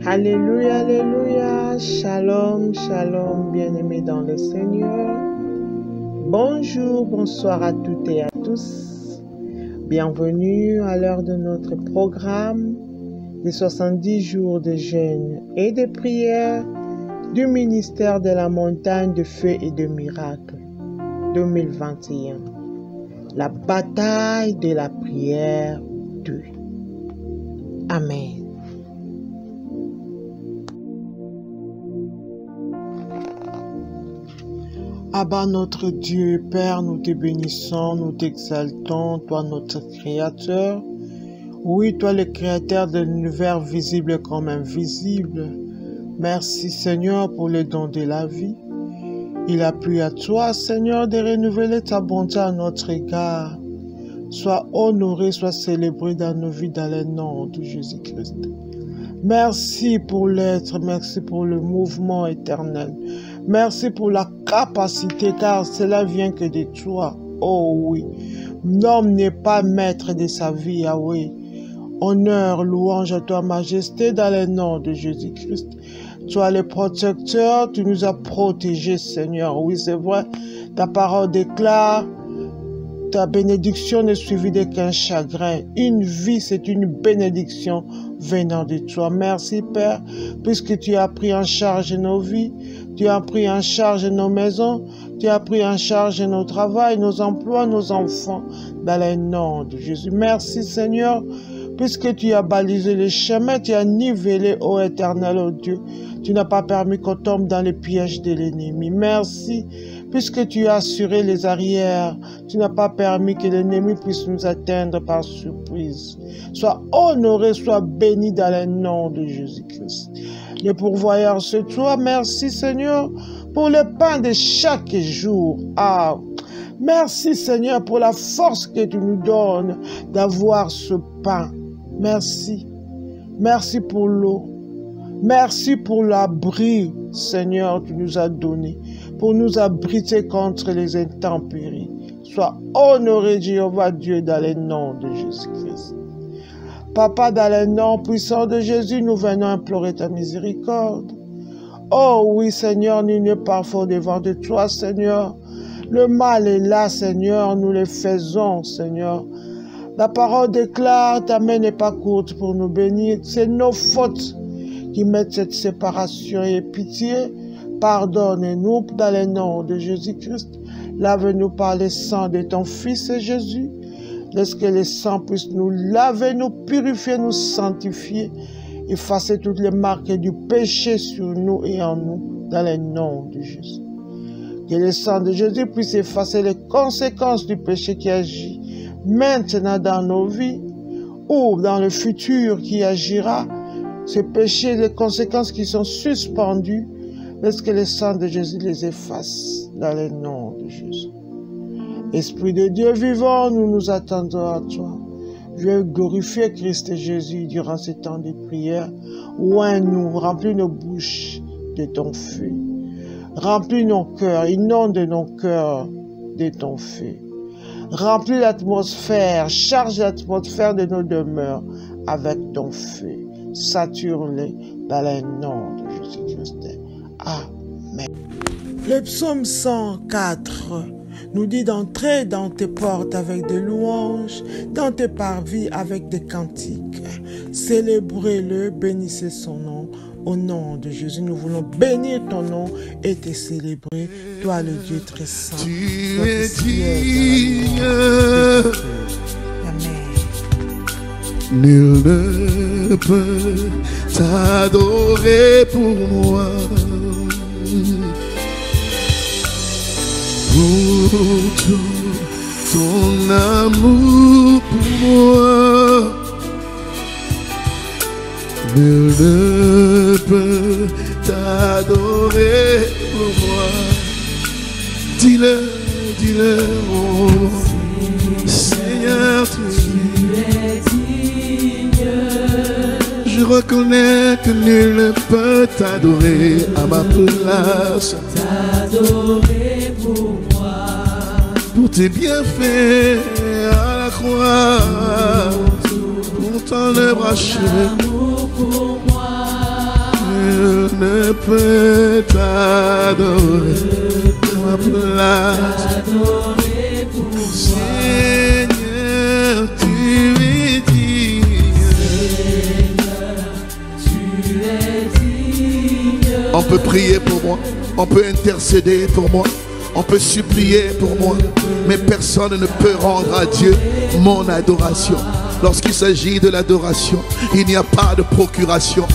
Alléluia, alléluia, shalom, shalom, bien-aimés dans le Seigneur. Bonjour, bonsoir à toutes et à tous. Bienvenue à l'heure de notre programme des 70 jours de jeûne et de prière du ministère de la montagne de feu et de miracles 2021. La bataille de la prière 2. Amen. Abba notre Dieu, Père, nous te bénissons, nous t'exaltons, toi notre Créateur. Oui, toi le Créateur de l'univers visible comme invisible. Merci Seigneur pour le don de la vie. Il a plu à toi Seigneur de renouveler ta bonté à notre égard. Sois honoré, sois célébré dans nos vies dans le nom de Jésus-Christ. Merci pour l'être, merci pour le mouvement éternel. Merci pour la capacité, car cela vient que de toi. Oh oui, l'homme n'est pas maître de sa vie, Yahweh. Honneur, louange à toi, majesté, dans le nom de Jésus-Christ. Toi, le protecteur, tu nous as protégés, Seigneur. Oui, c'est vrai, ta parole déclare, ta bénédiction n'est suivie d'aucun chagrin. Une vie, c'est une bénédiction venant de toi. Merci, Père, puisque tu as pris en charge nos vies, tu as pris en charge nos maisons, tu as pris en charge nos travails, nos emplois, nos enfants, dans le nom de Jésus. Merci, Seigneur, puisque tu as balisé les chemins, tu as nivelé, ô éternel, ô Dieu. Tu n'as pas permis qu'on tombe dans les pièges de l'ennemi. Merci, puisque tu as assuré les arrières. Tu n'as pas permis que l'ennemi puisse nous atteindre par surprise. Sois honoré, sois béni dans le nom de Jésus-Christ. Le pourvoyeur, c'est toi. Merci, Seigneur, pour le pain de chaque jour. Ah, merci, Seigneur, pour la force que tu nous donnes d'avoir ce pain. Merci. Merci pour l'eau. Merci pour l'abri, Seigneur, que tu nous as donné, pour nous abriter contre les intempéries. Sois honoré, Jéhovah Dieu, dans le nom de Jésus-Christ. Papa, dans le nom puissant de Jésus, nous venons implorer ta miséricorde. Oh oui, Seigneur, nul n'est parfait devant de toi, Seigneur. Le mal est là, Seigneur, nous le faisons, Seigneur. La parole déclare, ta main n'est pas courte pour nous bénir. C'est nos fautes qui mettent cette séparation et pitié. Pardonne-nous dans le nom de Jésus-Christ. Lave-nous par le sang de ton Fils Jésus. Laisse que le sang puisse nous laver, nous purifier, nous sanctifier, effacer toutes les marques du péché sur nous et en nous, dans le nom de Jésus. Que le sang de Jésus puisse effacer les conséquences du péché qui agit maintenant dans nos vies ou dans le futur qui agira. Ces péchés, les conséquences qui sont suspendues, laisse que le sang de Jésus les efface dans le nom de Jésus. Esprit de Dieu vivant, nous nous attendons à toi. Viens glorifier Christ et Jésus durant ces temps de prière. Oins-nous, remplis nos bouches de ton feu. Remplis nos cœurs, inonde nos cœurs de ton feu. Remplis l'atmosphère, charge l'atmosphère de nos demeures avec ton feu. Sature-les dans le nom de Jésus-Christ. Amen. Le psaume 104 nous dit d'entrer dans tes portes avec des louanges, dans tes parvis avec des cantiques. Célébrez-le, bénissez son nom. Au nom de Jésus, nous voulons bénir ton nom et te célébrer, toi le Dieu très saint. Tu es digne. Amen. Nul ne peut t'adorer pour moi. Pour tout ton amour pour moi. Nul ne peut t'adorer pour moi. Dis-le, dis-le, oh Seigneur, tu es digne. Je reconnais que nul ne peut t'adorer à ma place. T'adorer pour moi. Pour tes bienfaits à la croix. Pour ton œuvre achevée. peux t'adorer ma place. Seigneur, tu es digne. On peut prier pour moi, on peut intercéder pour moi, on peut supplier pour moi, mais personne ne peut rendre à Dieu mon adoration. Lorsqu'il s'agit de l'adoration, il n'y a pas de procuration.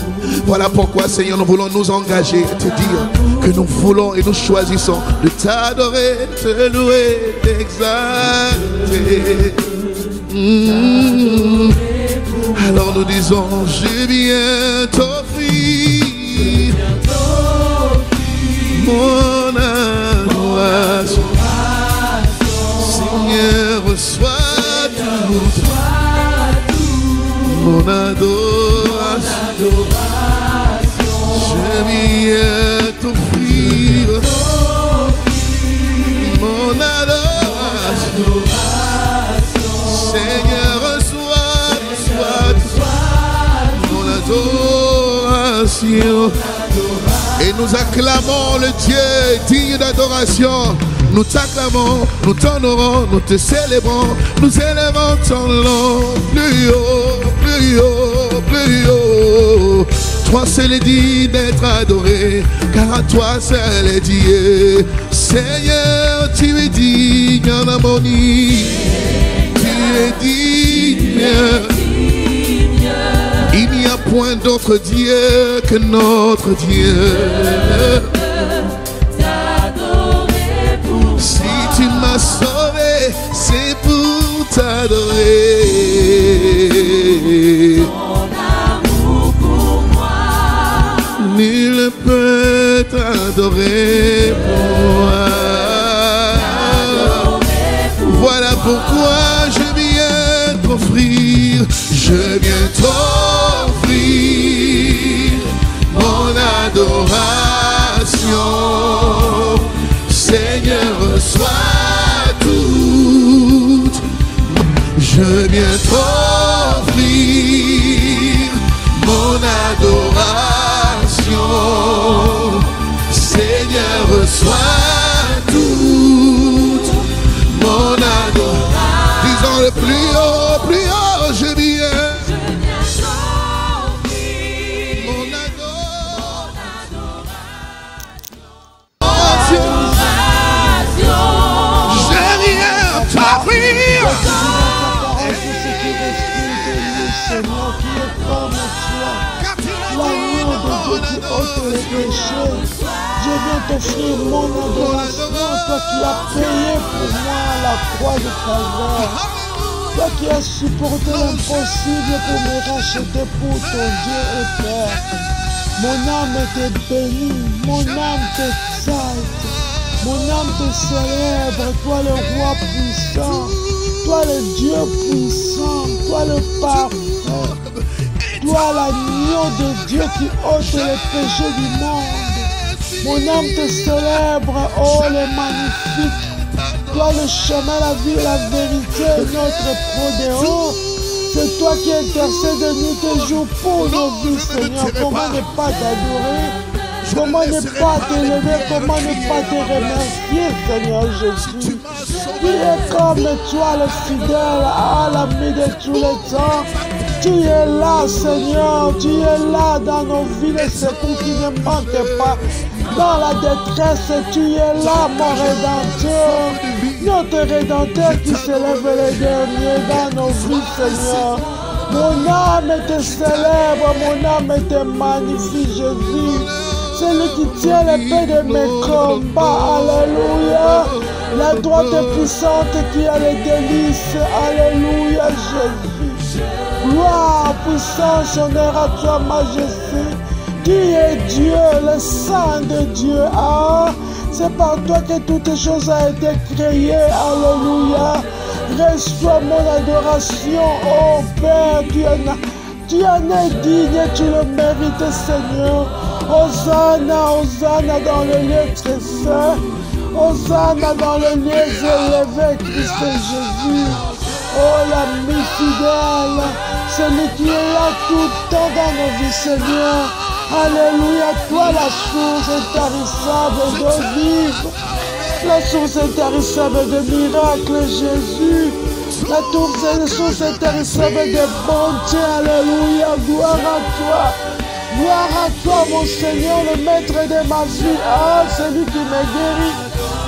Voilà pourquoi, Seigneur, nous voulons nous engager et te dire que nous voulons et nous choisissons de t'adorer, te louer, t'exalter. Alors nous disons, je viens t'offrir mon adoration. Seigneur, reçois tout. Mon adoration, je viens t'offrir mon adoration. Seigneur, reçois mon adoration. Et nous acclamons le Dieu digne d'adoration. Nous t'acclamons, nous t'honorons, nous te célébrons, nous élevons ton nom plus haut, plus haut, plus haut. Toi seul est dit d'être adoré, car à toi seul est dit. Seigneur, tu es digne en harmonie, tu es digne. Il n'y a point d'autre Dieu que notre Dieu. Si tu m'as sauvé, c'est pour t'adorer. Ton amour pour moi, Nul ne peut t'adorer pour moi. Voilà pourquoi je viens t'offrir, mon adoration. Seigneur, reçois tout. Je viens t'offrir mon adoration. Seigneur, reçois tout. Mon adoration. Disons le plus haut, je viens. Mon adoration. Seigneur, qui est comme toi, l'agneau de Dieu qui ôte les péchés. Je viens t'offrir mon adoration, toi qui as payé pour moi la croix de Calvaire, toi qui as supporté l'impossible pour me racheter pour ton Dieu et Père. Mon âme te bénit, mon âme t'exalte, mon âme te célèbre, toi le roi puissant, toi le Dieu puissant, toi le parfait, toi l'agneau de Dieu qui ôte les péchés du monde. Mon âme te célèbre, oh le magnifique, toi le chemin, la vie, la vérité, notre prodéo. C'est toi qui intercèdes de nous tes jours pour nos vies, Seigneur. Comment ne pas t'adorer? Comment ne pas t'élever? Comment ne pas te remercier, Seigneur Jésus? Tu es comme toi, le fidèle, à l'ami de tous les temps. Tu es là, Seigneur. Tu es là dans nos vies, le secours qui ne manque pas. Dans la détresse, tu es là, mon Rédempteur. Notre Rédempteur qui s'élève les derniers dans nos vies, Seigneur. Mon âme te célèbre, mon âme te magnifie, Jésus. C'est lui qui tient l'épée de mes combats. Alléluia. La droite puissante qui a les délices. Alléluia, Jésus. Gloire, puissance, honneur à toi, majesté. Tu es Dieu, le Saint de Dieu. Ah, c'est par toi que toutes choses ont été créées. Alléluia. Reçois mon adoration, oh Père. Tu en es digne, tu le mérites, Seigneur. Hosanna, Hosanna dans le lieu très saint. Hosanna dans le lieu élevé, Christ Jésus. Oh, l'ami fidèle, celui qui est là tout le temps dans nos vies, Seigneur. Alléluia, toi la source intarissable de vivre, la source intarissable de miracles, Jésus. La source intarissable de bonté, alléluia, gloire à toi. Gloire à toi, mon Seigneur, le maître de ma vie. Ah, celui qui me guérit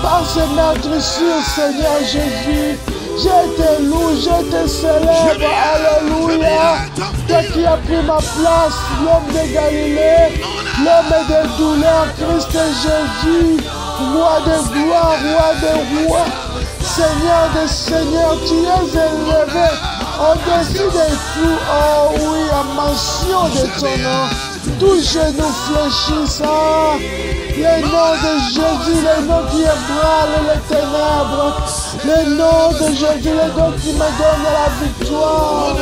par ses meurtrissures, Seigneur Jésus. Je te loue, je te célèbre, alléluia. Toi qui as pris ma place, l'homme de Galilée, l'homme des douleurs, Christ Jésus, roi de gloire, roi de rois, Seigneur des seigneurs, tu es élevé au-dessus des fous, oh oui, en mention de ton nom. Tous genoux fléchissent, le nom de Jésus, le nom qui ébranle les ténèbres, le nom de Jésus, le nom qui me donne la victoire,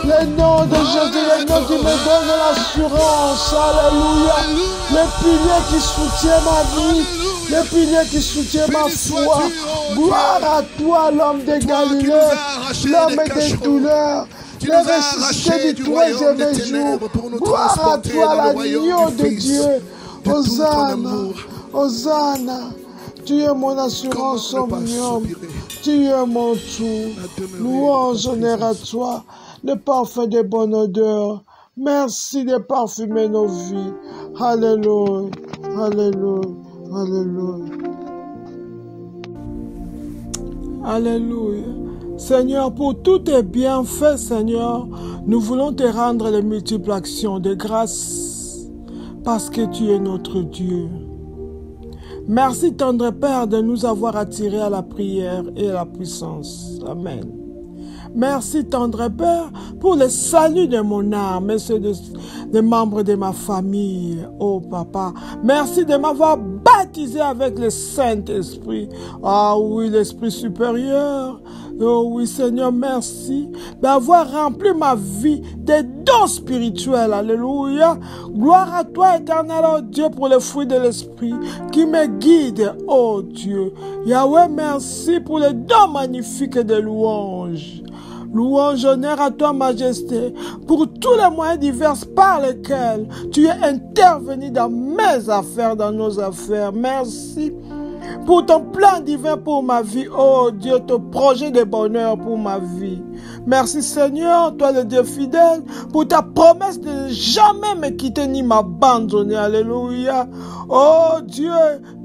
le nom de Jésus, le nom qui me donne l'assurance, alléluia, le pilier qui soutient ma vie, le pilier qui soutient ma foi. Gloire à toi, l'homme de Galilée, l'homme des douleurs, le ressuscité du troisième jour. Gloire à toi, l'agneau de Dieu. Hosanna, Hosanna. Tu es mon assurance omnium. Tu es mon tout. Louange, honneur à toi, le parfum de bonne odeur. Merci de parfumer nos vies. Alléluia, Alléluia, Alléluia. Alléluia. Seigneur, pour tous tes bienfaits, Seigneur, nous voulons te rendre les multiples actions de grâce parce que tu es notre Dieu. Merci, tendre Père, de nous avoir attirés à la prière et à la puissance. Amen. Merci, tendre Père, pour le salut de mon âme et ceux des membres de ma famille. Oh Papa, merci de m'avoir baptisé avec le Saint-Esprit. Ah oui, l'Esprit supérieur. Oh oui, Seigneur, merci d'avoir rempli ma vie des dons spirituels. Alléluia. Gloire à toi, éternel, oh Dieu, pour le fruit de l'Esprit qui me guide, oh Dieu. Yahweh, merci pour les dons magnifiques de louange. Louange, honneur à toi, Majesté, pour tous les moyens divers par lesquels tu es intervenu dans mes affaires, dans nos affaires. Merci pour ton plan divin pour ma vie, oh Dieu, ton projet de bonheur pour ma vie. Merci Seigneur, toi le Dieu fidèle, pour ta promesse de ne jamais me quitter ni m'abandonner. Alléluia. Oh Dieu,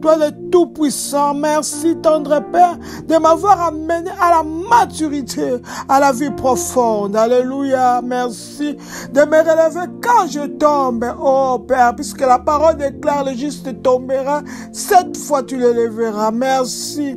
toi le Tout-Puissant, merci tendre Père de m'avoir amené à la maturité, à la vie profonde. Alléluia. Merci de me relever quand je tombe, oh Père, puisque la parole déclare le juste tombera, cette fois tu le lèveras. Merci.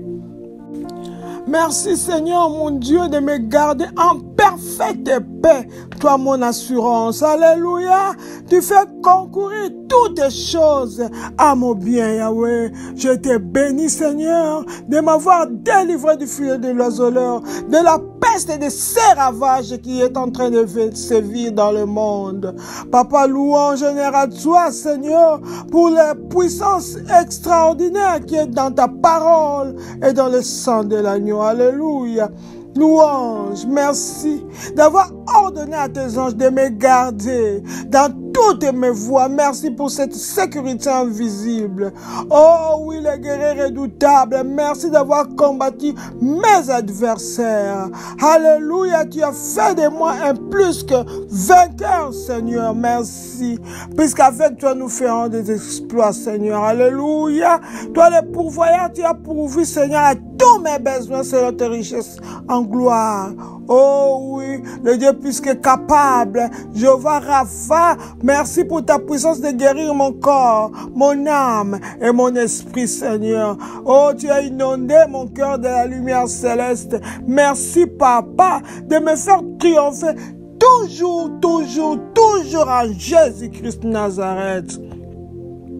Merci Seigneur mon Dieu de me garder en parfaite paix, toi mon assurance. Alléluia. Tu fais concourir toutes les choses à mon bien, Yahweh. Je te bénis Seigneur de m'avoir délivré du filet de l'oiseleur, de la peste et de ces ravages qui est en train de sévir dans le monde. Papa, louange honneur à toi Seigneur pour la puissance extraordinaire qui est dans ta parole et dans le sang de l'agneau. Alléluia. Louange, merci d'avoir ordonné à tes anges de me garder dans toutes mes voies. Merci pour cette sécurité invisible. Oh oui, les guerriers redoutables, merci d'avoir combattu mes adversaires. Alléluia, tu as fait de moi un plus que vainqueur, Seigneur. Merci, puisqu'avec toi nous ferons des exploits, Seigneur. Alléluia. Toi le pourvoyeur, tu as pourvu, Seigneur, à tous mes besoins selon tes richesses en gloire. Oh oui, le Dieu plus que capable, Jéhovah Rapha, merci pour ta puissance de guérir mon corps, mon âme et mon esprit, Seigneur. Oh, tu as inondé mon cœur de la lumière céleste. Merci, Papa, de me faire triompher toujours, toujours, toujours en Jésus-Christ Nazareth.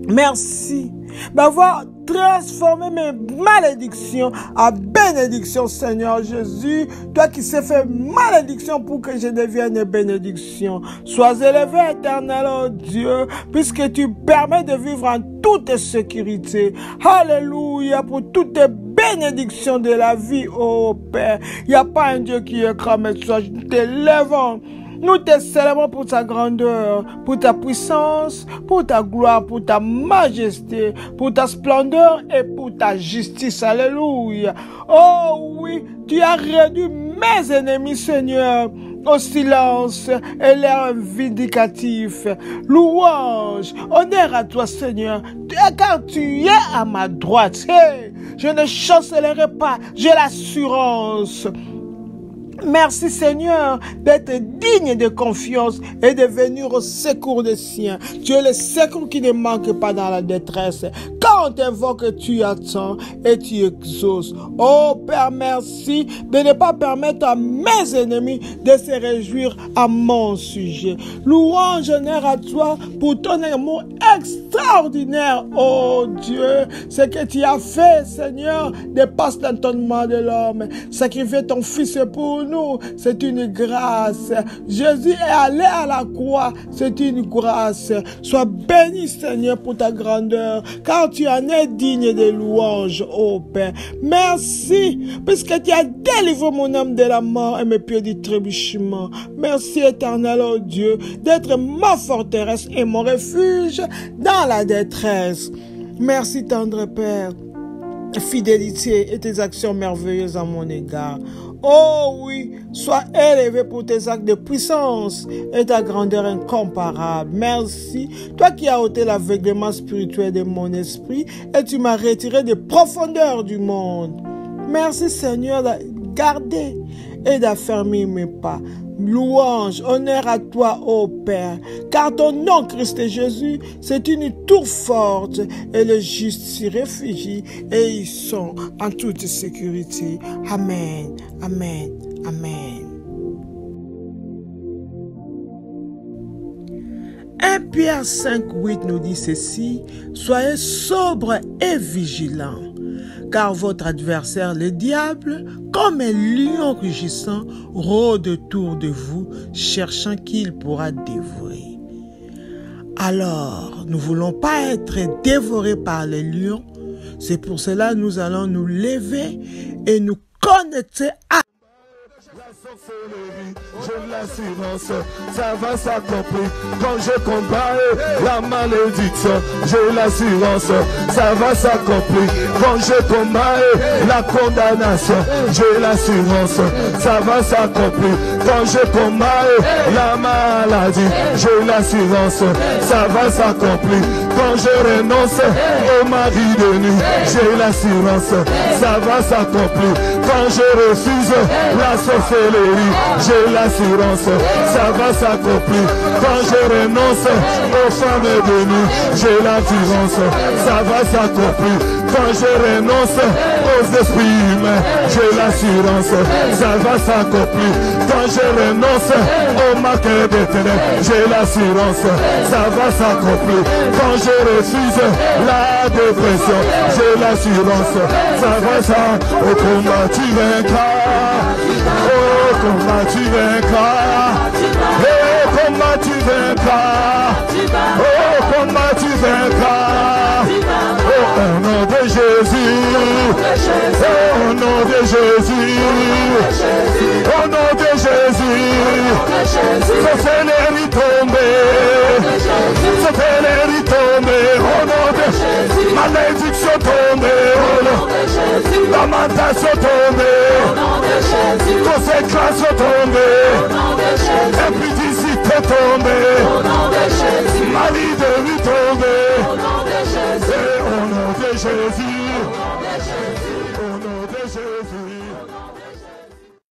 Merci d'avoir transformé mes malédictions en bénédictions, Seigneur Jésus. Toi qui sais faire malédiction pour que je devienne bénédiction. Sois élevé, éternel, oh Dieu, puisque tu permets de vivre en toute sécurité. Alléluia, pour toutes tes bénédictions de la vie, oh Père. Il n'y a pas un Dieu qui est comme toi. Nous t'élèvons. Nous te célébrons pour ta grandeur, pour ta puissance, pour ta gloire, pour ta majesté, pour ta splendeur et pour ta justice. Alléluia. Oh oui, tu as réduit mes ennemis, Seigneur, au silence et l'air vindicatif. Louange, honneur à toi, Seigneur, car tu es à ma droite. Hey, je ne chancellerai pas, j'ai l'assurance. Merci Seigneur d'être digne de confiance et de venir au secours des siens. Tu es le secours qui ne manque pas dans la détresse. Quand on t'invoque, tu attends et tu exauces. Oh Père, merci de ne pas permettre à mes ennemis de se réjouir à mon sujet. Louange, honneur à toi pour ton amour extraordinaire. Oh Dieu, ce que tu as fait, Seigneur, dépasse l'entendement de l'homme. Sacrifier ton Fils pour nous, c'est une grâce. Jésus est allé à la croix, c'est une grâce. Sois béni, Seigneur, pour ta grandeur, car tu en es digne de louanges, ô Père. Merci, puisque tu as délivré mon âme de la mort et mes pieds du trébuchement. Merci, éternel, ô Dieu, d'être ma forteresse et mon refuge dans la détresse. Merci, tendre Père, fidélité et tes actions merveilleuses à mon égard. Oh oui, sois élevé pour tes actes de puissance et ta grandeur incomparable. Merci, toi qui as ôté l'aveuglement spirituel de mon esprit et tu m'as retiré des profondeurs du monde. Merci Seigneur de garder et d'affermir mes pas. Louange, honneur à toi, ô Père, car ton nom, Christ Jésus, c'est une tour forte et les justes s'y réfugient et ils sont en toute sécurité. Amen, amen, amen. 1 Pierre 5:8 nous dit ceci: soyez sobres et vigilants. Car votre adversaire, le diable, comme un lion rugissant, rôde autour de vous, cherchant qui il pourra dévorer. Alors, nous ne voulons pas être dévorés par les lions. C'est pour cela que nous allons nous lever et nous connecter à j'ai l'assurance, ça va s'accomplir. Quand je combats la malédiction, j'ai l'assurance, ça va s'accomplir. Quand je combats la condamnation, j'ai l'assurance, ça va s'accomplir. Quand je combats la maladie, j'ai l'assurance, ça va s'accomplir. Quand je renonce au mari de nuit, j'ai l'assurance, ça va s'accomplir. Quand je refuse la sorcellerie, j'ai l'assurance, ça va s'accomplir. Quand je renonce aux femmes de nuit, j'ai l'assurance, ça va s'accomplir. Quand je renonce aux esprits humains, j'ai l'assurance, ça va s'accomplir. Quand je renonce aux marqueurs des ténèbres, j'ai l'assurance, ça va s'accomplir. Quand je refuse la dépression, j'ai l'assurance, ça va s'accomplir. Au combat tu vaincras, au combat tu vaincras, au combat tu vaincras, au combat tu vaincras. Au nom de Jésus, au nom de Jésus, au nom de Jésus, sorcellerie tombée, sorcellerie tombée, au nom de Jésus, malédiction tombée, au nom de Jésus, lamentation tombée, au nom de Jésus, consécration tombée, au nom de Jésus, impudicité tombée, au nom de Jésus, maladie tombée, au nom de Jésus, au nom de Jésus, au nom de Jésus.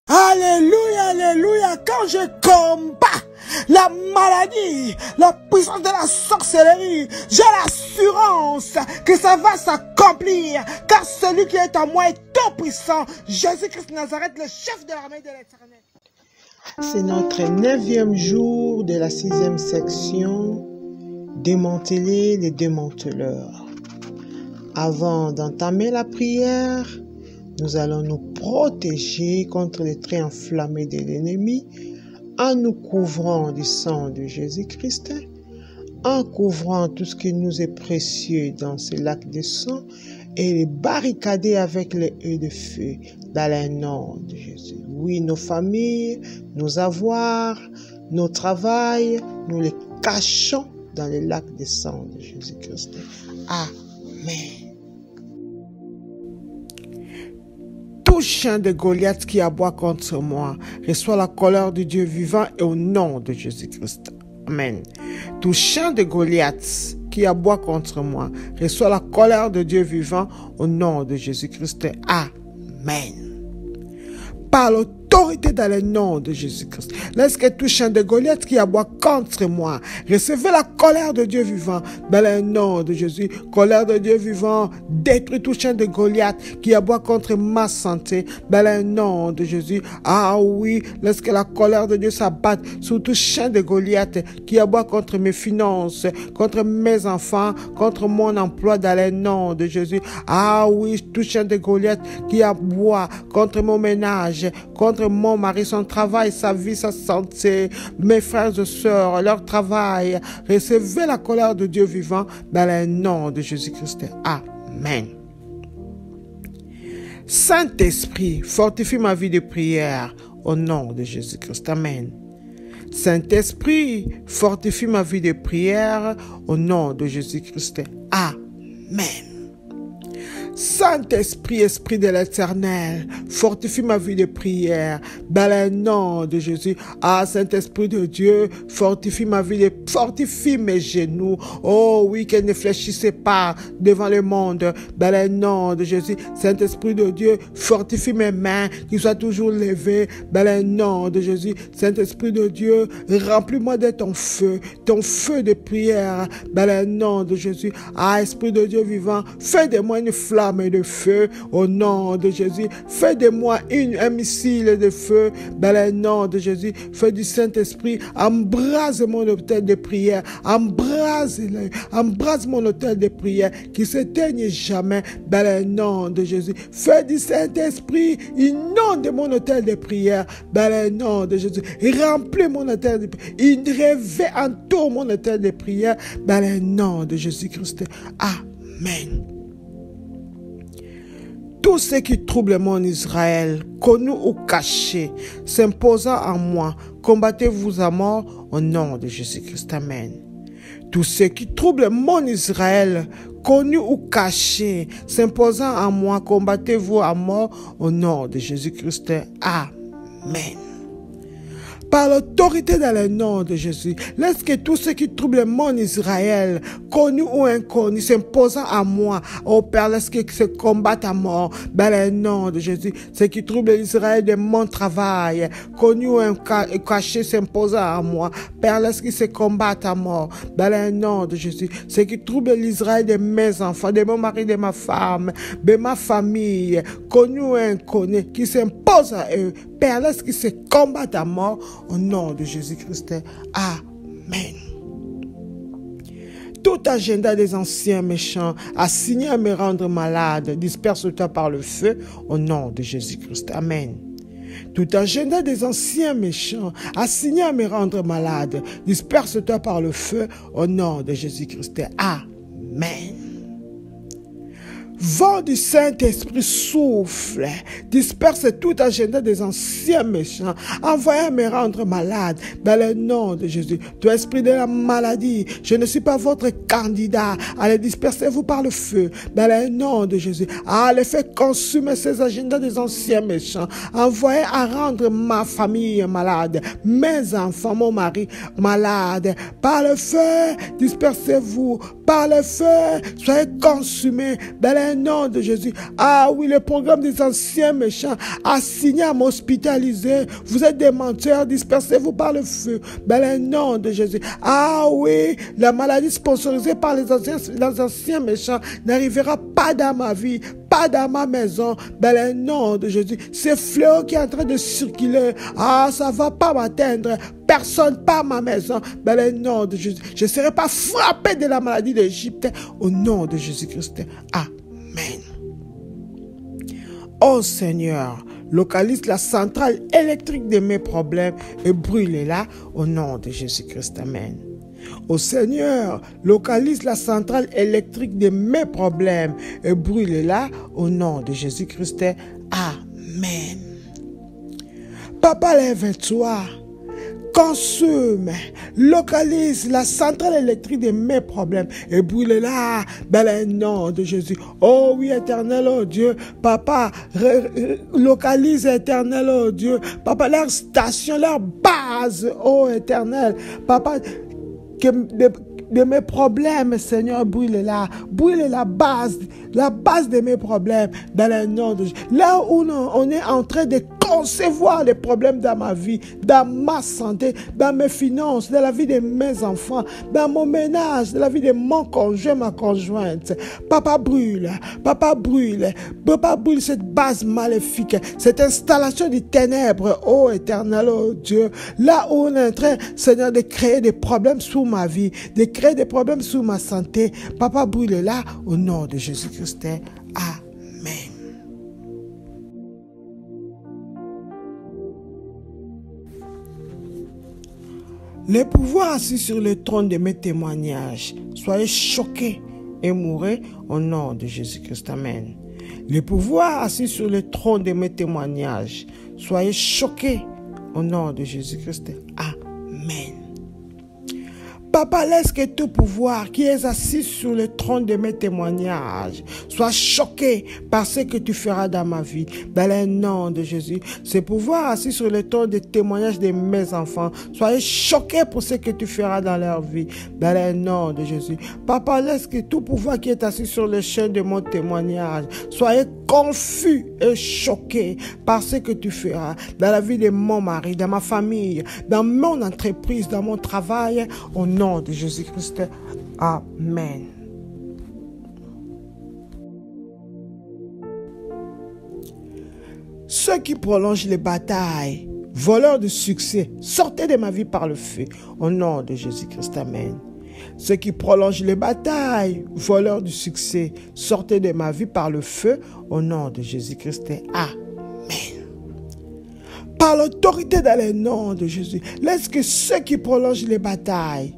Alléluia, alléluia. Quand je combats la maladie, la puissance de la sorcellerie, j'ai l'assurance que ça va s'accomplir, car celui qui est en moi est tout puissant. Jésus-Christ Nazareth, le chef de l'armée de l'Éternel. C'est notre 9e jour de la 6e section, démanteler les démanteleurs. Avant d'entamer la prière, nous allons nous protéger contre les traits enflammés de l'ennemi en nous couvrant du sang de Jésus-Christ, en couvrant tout ce qui nous est précieux dans ce lac de sang et les barricader avec les œufs de feu dans le nom de Jésus. Oui, nos familles, nos avoirs, nos travails, nous les cachons dans les lacs de sang de Jésus-Christ. Amen. Tout chien de Goliath qui aboie contre moi reçoit la colère du Dieu vivant et au nom de Jésus-Christ. Amen. Tout chien de Goliath qui aboie contre moi reçoit la colère de Dieu vivant au nom de Jésus-Christ. Amen. Par l'autorité dans le nom de Jésus-Christ, lorsque tout chien de Goliath qui aboie contre moi, recevez la colère de Dieu vivant dans le nom de Jésus. Colère de Dieu vivant, détruis tout chien de Goliath qui aboie contre ma santé dans le nom de Jésus. Ah oui, lorsque la colère de Dieu s'abat sur tout chien de Goliath qui aboie contre mes finances, contre mes enfants, contre mon emploi dans le nom de Jésus. Ah oui, tout chien de Goliath qui aboie contre mon ménage, contre mon mari, son travail, sa vie, sa santé, mes frères et sœurs, leur travail. Recevez la colère de Dieu vivant dans le nom de Jésus-Christ. Amen. Saint-Esprit, fortifie ma vie de prière au nom de Jésus-Christ. Amen. Saint-Esprit, fortifie ma vie de prière au nom de Jésus-Christ. Amen. Saint-Esprit, Esprit de l'Éternel, fortifie ma vie de prière dans le nom de Jésus. Saint-Esprit de Dieu, fortifie ma vie fortifie mes genoux. Oh oui, qu'elle ne fléchissait pas devant le monde dans le nom de Jésus. Saint-Esprit de Dieu, fortifie mes mains, qu'ils soient toujours levées dans le nom de Jésus. Saint-Esprit de Dieu, remplis-moi de ton feu de prière dans le nom de Jésus. Esprit de Dieu vivant, fais de moi une flamme de feu au nom de Jésus. Fais de moi un missile de feu dans le nom de Jésus. Fais du Saint-Esprit, embrase mon autel de prière, embrase mon autel de prière qui s'éteigne jamais dans le nom de Jésus. Fais du Saint-Esprit, inonde mon autel de prière dans le nom de Jésus. Remplis mon autel de prière, réveille en tout mon autel de prière dans le nom de Jésus-Christ. Amen. Tout ce qui trouble mon Israël, connu ou caché, s'imposant en moi, combattez-vous à mort au nom de Jésus-Christ. Amen. Tout ce qui trouble mon Israël, connu ou caché, s'imposant en moi, combattez-vous à mort au nom de Jésus-Christ. Amen. Par l'autorité dans le nom de Jésus, lorsque tout ce qui trouble mon Israël, connu ou inconnu, s'imposant à moi, au Père, lorsqu'ils se combattent à mort, dans le nom de Jésus, ce qui trouble l'Israël de mon travail, connu ou caché, s'imposant à moi, Père, lorsqu'ils se combattent à mort, dans le nom de Jésus, ce qui trouble l'Israël de mes enfants, de mon mari, de ma femme, de ma famille, connu ou inconnu, qui s'impose à eux, Père, lorsqu'ils se combattent à mort, au nom de Jésus-Christ. Amen. Tout agenda des anciens méchants assigné à me rendre malade, disperse-toi par le feu, au nom de Jésus-Christ. Amen. Tout agenda des anciens méchants assigné à me rendre malade, disperse-toi par le feu, au nom de Jésus-Christ. Amen. Vent du Saint-Esprit souffle, disperse tout agenda des anciens méchants, envoyez à me rendre malade dans le nom de Jésus. Toi, esprit de la maladie, je ne suis pas votre candidat. Allez, dispersez-vous par le feu dans le nom de Jésus. Allez, faites consumer ces agendas des anciens méchants. Envoyez à rendre ma famille malade, mes enfants, mon mari malade. Par le feu, dispersez-vous. Par le feu, soyez consumés dans le nom de Jésus. Oui, le programme des anciens méchants assigné à m'hospitaliser. Vous êtes des menteurs, dispersez-vous par le feu dans le nom de Jésus. Oui, la maladie sponsorisée par les anciens méchants n'arrivera pas dans ma vie, pas dans ma maison, dans le nom de Jésus. Ce fléau qui est en train de circuler, ça va pas m'atteindre. Personne, pas ma maison, dans le nom de Jésus. Je ne serai pas frappé de la maladie d'Égypte, au nom de Jésus-Christ. Amen. Oh Seigneur, localise la centrale électrique de mes problèmes et brûle-la au nom de Jésus-Christ. Amen. Oh Seigneur, localise la centrale électrique de mes problèmes et brûle-la au nom de Jésus-Christ. Amen. Papa, lève-toi. consume, localise la centrale électrique de mes problèmes et brûle-la dans le nom de Jésus. Oh oui, éternel, oh Dieu, Papa, localise, éternel, oh Dieu, Papa, leur station, leur base, oh éternel, Papa, de mes problèmes, Seigneur, brûle la base de mes problèmes dans le nom de Jésus. Là où on est en train de concevoir les problèmes dans ma vie, dans ma santé, dans mes finances, dans la vie de mes enfants, dans mon ménage, dans la vie de mon conjoint, ma conjointe. Papa brûle cette base maléfique, cette installation des ténèbres, oh éternel, oh Dieu. Là où on est en train, Seigneur, de créer des problèmes sous ma vie, de créer des problèmes sous ma santé, Papa brûle là au nom de Jésus-Christ. Amen. Les pouvoirs assis sur le trône de mes témoignages, soyez choqués et mourrez au nom de Jésus-Christ. Amen. Les pouvoirs assis sur le trône de mes témoignages, soyez choqués au nom de Jésus-Christ. Amen. Papa, laisse que tout pouvoir qui est assis sur le trône de mes témoignages soit choqué par ce que tu feras dans ma vie, dans le nom de Jésus. Ce pouvoir assis sur le trône des témoignages de mes enfants, soyez choqués pour ce que tu feras dans leur vie, dans le nom de Jésus. Papa, laisse que tout pouvoir qui est assis sur le champ de mon témoignage, soyez confus et choqués par ce que tu feras dans la vie de mon mari, dans ma famille, dans mon entreprise, dans mon travail, au nom de Jésus-Christ. Amen. Ceux qui prolongent les batailles, voleurs de succès, sortez de ma vie par le feu, au nom de Jésus-Christ. Amen. Ceux qui prolongent les batailles, voleurs du succès, sortez de ma vie par le feu, au nom de Jésus-Christ. Amen. Par l'autorité dans le nom de Jésus, laisse que ceux qui prolongent les batailles,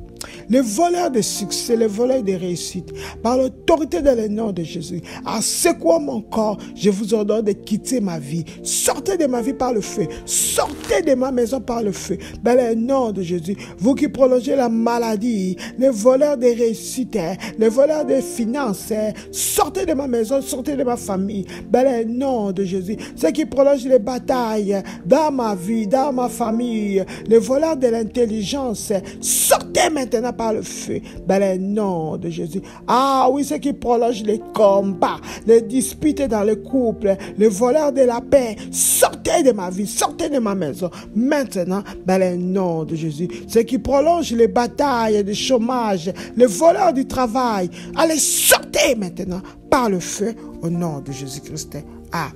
les voleurs de succès, les voleurs de réussite, par l'autorité dans le nom de Jésus, en secouant mon corps, je vous ordonne de quitter ma vie. Sortez de ma vie par le feu. Sortez de ma maison par le feu. Dans le nom de Jésus, vous qui prolongez la maladie, les voleurs de réussite, les voleurs de finances, sortez de ma maison, sortez de ma famille. Dans le nom de Jésus, ceux qui prolongent les batailles dans ma vie, dans ma famille, les voleurs de l'intelligence, sortez maintenant par le feu, dans le nom de Jésus. Ah oui, ceux qui prolongent les combats, les disputes dans le couple, les voleurs de la paix, sortez de ma vie, sortez de ma maison, maintenant, dans le nom de Jésus. Ceux qui prolongent les batailles de chômage, les voleurs du travail, allez, sortez maintenant par le feu, au nom de Jésus-Christ. Amen.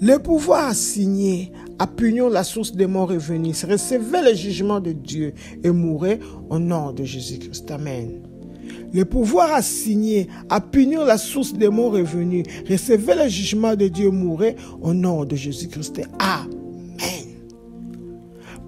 Le pouvoir assigné à punir la source de mon revenu, recevez le jugement de Dieu et mourrez au nom de Jésus-Christ. Amen. Le pouvoir assigné à punir la source de mon revenu, recevez le jugement de Dieu et mourrez au nom de Jésus-Christ. Amen.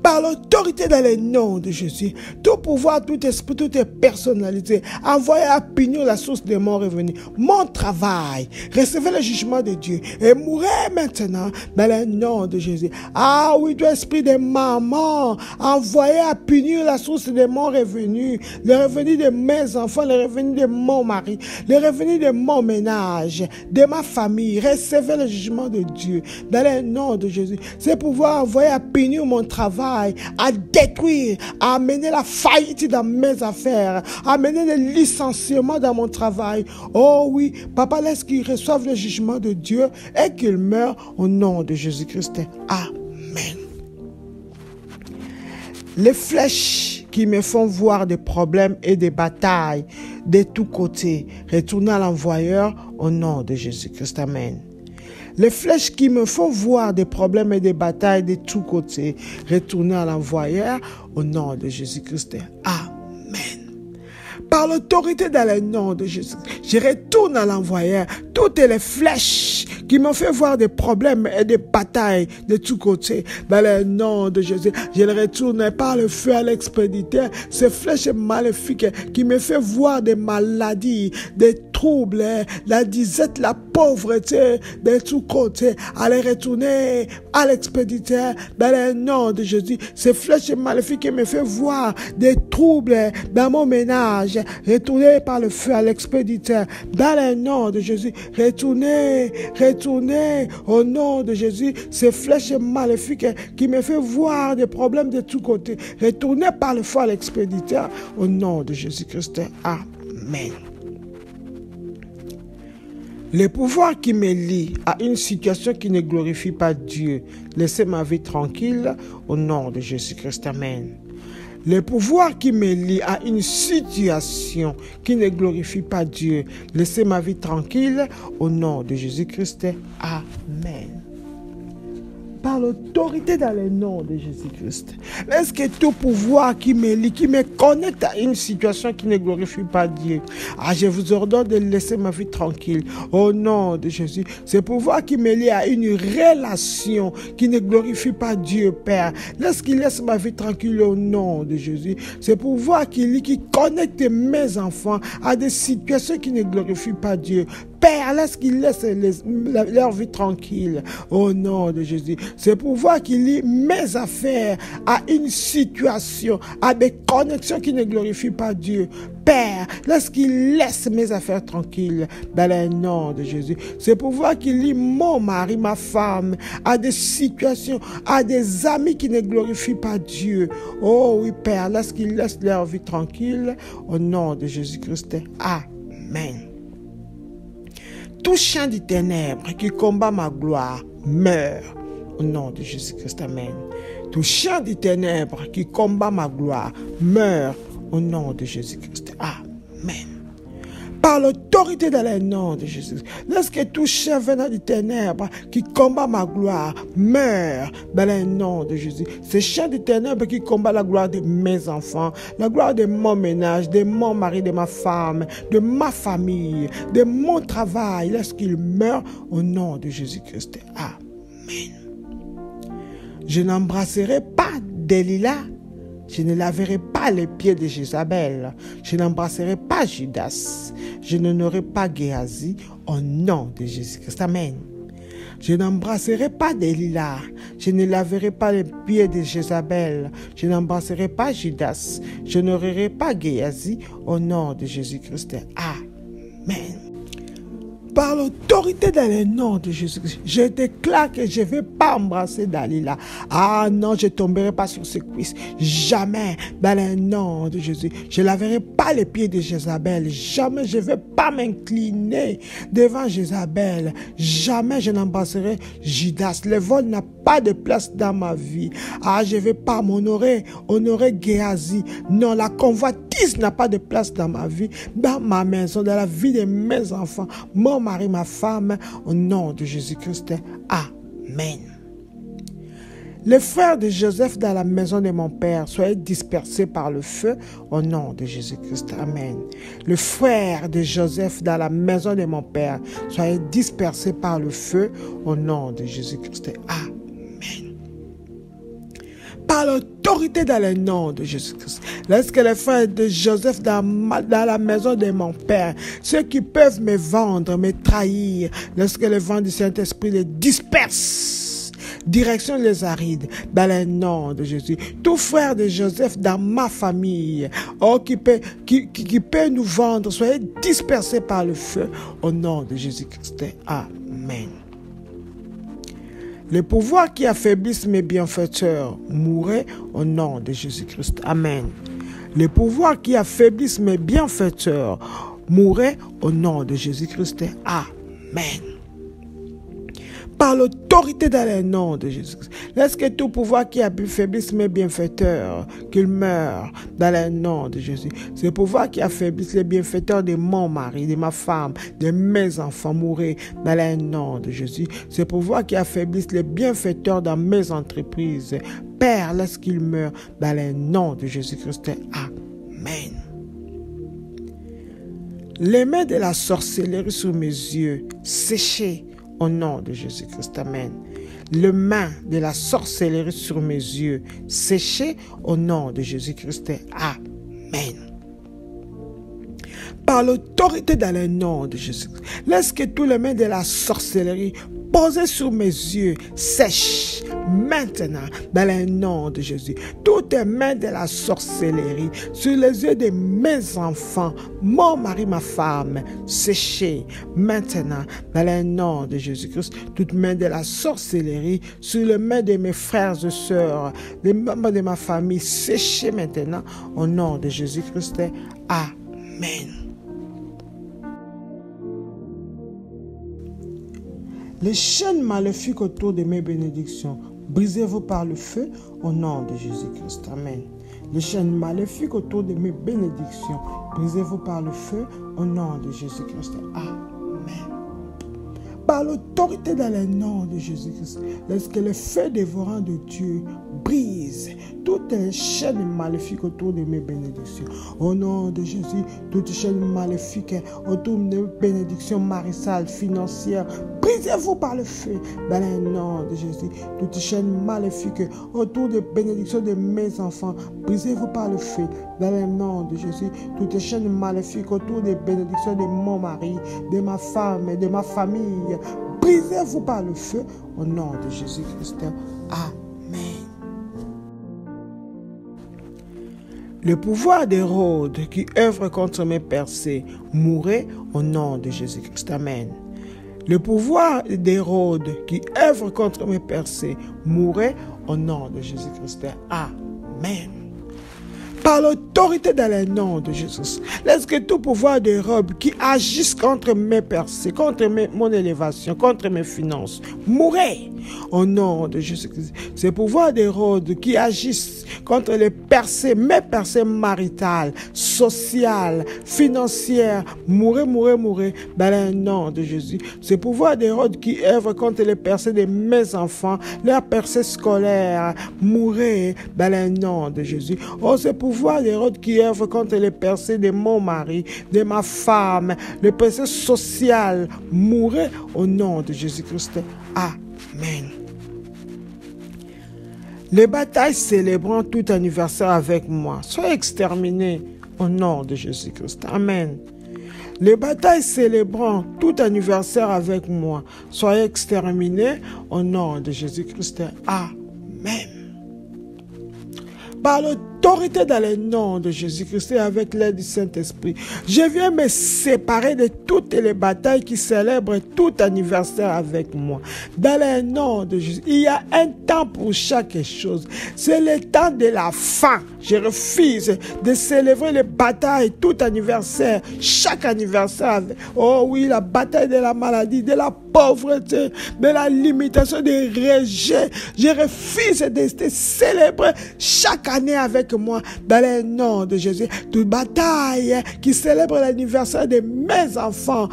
Par l'autorité dans le nom de Jésus, tout pouvoir, tout esprit, toute personnalité, envoyé à punir la source de mon revenu, mon travail, recevez le jugement de Dieu et mourrez maintenant dans le nom de Jésus. Ah oui, tout esprit de maman, envoyé à punir la source de mon revenu, le revenu de mes enfants, le revenu de mon mari, le revenu de mon ménage, de ma famille, recevez le jugement de Dieu dans le nom de Jésus. Ce pouvoir envoyé à punir mon travail, à détruire, à amener la faillite dans mes affaires, à amener le licenciement dans mon travail. Oh oui, Papa, laisse qu'ils reçoivent le jugement de Dieu et qu'ils meurent au nom de Jésus-Christ. Amen. Les flèches qui me font voir des problèmes et des batailles de tous côtés, retournez à l'envoyeur au nom de Jésus-Christ. Amen. Les flèches qui me font voir des problèmes et des batailles de tous côtés, retournez à l'envoyeur au nom de Jésus-Christ. Amen. Par l'autorité dans le nom de Jésus, je retourne à l'envoyeur toutes les flèches qui m'ont fait voir des problèmes et des batailles de tous côtés. Dans le nom de Jésus, je les retourne par le feu à l'expéditeur. Ces flèches maléfiques qui me fait voir des maladies de troubles, la disette, la pauvreté de tous côtés, allez retourner à l'expéditeur dans le nom de Jésus. Ces flèches maléfiques qui me fait voir des troubles dans mon ménage, retournez par le feu à l'expéditeur dans le nom de Jésus. Retournez au nom de Jésus. Ces flèches maléfiques qui me fait voir des problèmes de tous côtés, retournez par le feu à l'expéditeur au nom de Jésus-Christ. Amen. Le pouvoir qui me lie à une situation qui ne glorifie pas Dieu, laissez ma vie tranquille au nom de Jésus-Christ. Amen. Le pouvoir qui me lie à une situation qui ne glorifie pas Dieu, laissez ma vie tranquille au nom de Jésus-Christ. Amen. Par l'autorité dans le nom de Jésus-Christ. Est-ce que tout pouvoir qui me lie, qui me connecte à une situation qui ne glorifie pas Dieu, je vous ordonne de laisser ma vie tranquille au nom de Jésus. Ce pouvoir qui me lie à une relation qui ne glorifie pas Dieu, Père, laisse-qu'il laisse ma vie tranquille au nom de Jésus. Ce pouvoir qui connecte mes enfants à des situations qui ne glorifient pas Dieu, Père, laisse qu'ils laissent leur vie tranquille au nom de Jésus. C'est pouvoir qui lie mes affaires à une situation, à des connexions qui ne glorifient pas Dieu. Père, laisse qu'il laisse mes affaires tranquilles dans le nom de Jésus. C'est pouvoir qui lie mon mari, ma femme, à des situations, à des amis qui ne glorifient pas Dieu. Oh oui, Père, laisse qu'ils laissent leur vie tranquille au nom de Jésus-Christ. Amen. Tout chien des ténèbres qui combat ma gloire meurt au nom de Jésus-Christ. Amen. Tout chien des ténèbres qui combat ma gloire meurt au nom de Jésus-Christ. Amen. Par l'autorité dans le nom de Jésus, laisse que tout chien venant des ténèbres qui combat ma gloire meurt dans le nom de Jésus. Ces chiens des ténèbres qui combat la gloire de mes enfants, la gloire de mon ménage, de mon mari, de ma femme, de ma famille, de mon travail, laisse qu'ils meurent au nom de Jésus-Christ. Amen. Je n'embrasserai pas Delilah. Je ne laverai pas les pieds de Jézabel. Je n'embrasserai pas Judas. Je n'honorerai pas Géasi au nom de Jésus-Christ. Amen. Je n'embrasserai pas Delilah. Je ne laverai pas les pieds de Jézabel. Je n'embrasserai pas Judas. Je n'honorerai pas Géasi au nom de Jésus-Christ. Amen. Par l'autorité dans le nom de Jésus-Christ, je déclare que je ne vais pas embrasser Dalila. Non, je ne tomberai pas sur ses cuisses. Jamais dans le nom de Jésus. Je ne laverai pas les pieds de Jézabel. Jamais je ne vais pas m'incliner devant Jézabel. Jamais je n'embrasserai Judas. Le vol n'a pas de place dans ma vie. Je ne vais pas honorer Géasi. Non, la convoitise n'a pas de place dans ma vie, dans ma maison, dans la vie de mes enfants, mon mari, ma femme, au nom de Jésus-Christ. Amen. Les frères de Joseph dans la maison de mon père, soyez dispersés par le feu au nom de Jésus-Christ. Amen. Les frères de Joseph dans la maison de mon père, soyez dispersés par le feu au nom de Jésus-Christ. Amen. Par l'autorité dans le nom de Jésus-Christ. Lorsque les frères de Joseph dans la maison de mon père, ceux qui peuvent me vendre, me trahir, lorsque le vent du Saint-Esprit les disperse, direction les arides, dans le nom de Jésus. Tout frère de Joseph dans ma famille, qui peut nous vendre, soyez dispersés par le feu, au nom de Jésus-Christ. Amen. Le pouvoir qui affaiblisse mes bienfaiteurs mourrait au nom de Jésus-Christ. Amen. Le pouvoir qui affaiblisse mes bienfaiteurs mourrait au nom de Jésus-Christ. Amen. Par l'autorité dans le nom de Jésus-Christ. Laisse que tout pouvoir qui affaiblisse mes bienfaiteurs, qu'ils meurent dans le nom de Jésus. Ce pouvoir qui affaiblisse les bienfaiteurs de mon mari, de ma femme, de mes enfants, mourir dans le nom de Jésus. Ce pouvoir qui affaiblisse les bienfaiteurs dans mes entreprises, Père, laisse qu'ils meurent dans le nom de Jésus-Christ. Amen. Les mains de la sorcellerie sous mes yeux, séchées au nom de Jésus-Christ. Amen. Le main de la sorcellerie sur mes yeux, séché au nom de Jésus-Christ. Amen. Par l'autorité dans le nom de Jésus. Laisse que tous les mains de la sorcellerie posées sur mes yeux sèchent maintenant dans le nom de Jésus. Toutes les mains de la sorcellerie sur les yeux de mes enfants, mon mari, ma femme, séchées maintenant dans le nom de Jésus-Christ. Toutes mains de la sorcellerie sur les mains de mes frères et sœurs, des membres de ma famille, séchées maintenant au nom de Jésus-Christ. Amen. Les chaînes maléfiques autour de mes bénédictions, brisez-vous par le feu au nom de Jésus-Christ. Amen. Les chaînes maléfiques autour de mes bénédictions, brisez-vous par le feu au nom de Jésus-Christ. Amen. Par l'autorité dans le nom de Jésus-Christ, laisse que le feu dévorant de Dieu brise toutes les chaînes maléfiques autour de mes bénédictions. Au nom de Jésus, toutes les chaînes maléfiques autour de mes bénédictions maritales, financières, brisez-vous par le feu dans le nom de Jésus. Toutes les chaînes maléfiques autour des bénédictions de mes enfants, brisez-vous par le feu dans le nom de Jésus. Toutes les chaînes maléfiques autour des bénédictions de mon mari, de ma femme et de ma famille, brisez-vous par le feu au nom de Jésus-Christ. Amen. Le pouvoir d'Hérode qui œuvre contre mes percées mourrait au nom de Jésus-Christ. Amen. Le pouvoir d'Hérode qui œuvre contre mes percées mourrait au nom de Jésus-Christ. Amen. Par l'autorité dans le nom de Jésus, laisse que tout pouvoir d'Hérode qui agisse contre mes percées, contre mon élévation, contre mes finances, mourrait au nom de Jésus-Christ. Ces pouvoirs d'Hérode qui agissent contre les percées, mes percées maritales, sociales, financières, mourrait dans le nom de Jésus. Ces pouvoirs d'Hérode qui œuvrent contre les percées de mes enfants, leurs percées scolaires, mourrait dans le nom de Jésus. Oh, ces pouvoirs d'Hérode qui œuvrent contre les percées de mon mari, de ma femme, les percées sociales, mourrait au nom de Jésus-Christ. Amen. Les batailles célébrant tout anniversaire avec moi, soient exterminées au nom de Jésus-Christ. Amen. Les batailles célébrant tout anniversaire avec moi, soient exterminées au nom de Jésus-Christ. Amen. Par l'autorité dans le nom de Jésus-Christ et avec l'aide du Saint-Esprit, je viens me séparer de toutes les batailles qui célèbrent tout anniversaire avec moi. Dans le nom de Jésus, il y a un temps pour chaque chose. C'est le temps de la fin. Je refuse de célébrer les batailles tout anniversaire, chaque anniversaire. Oh oui, la bataille de la maladie, de la pauvreté, de la limitation, des rejets. Je refuse de célébrer chaque année avec moi dans le nom de Jésus. Toute bataille qui célèbre l'anniversaire de mes enfants.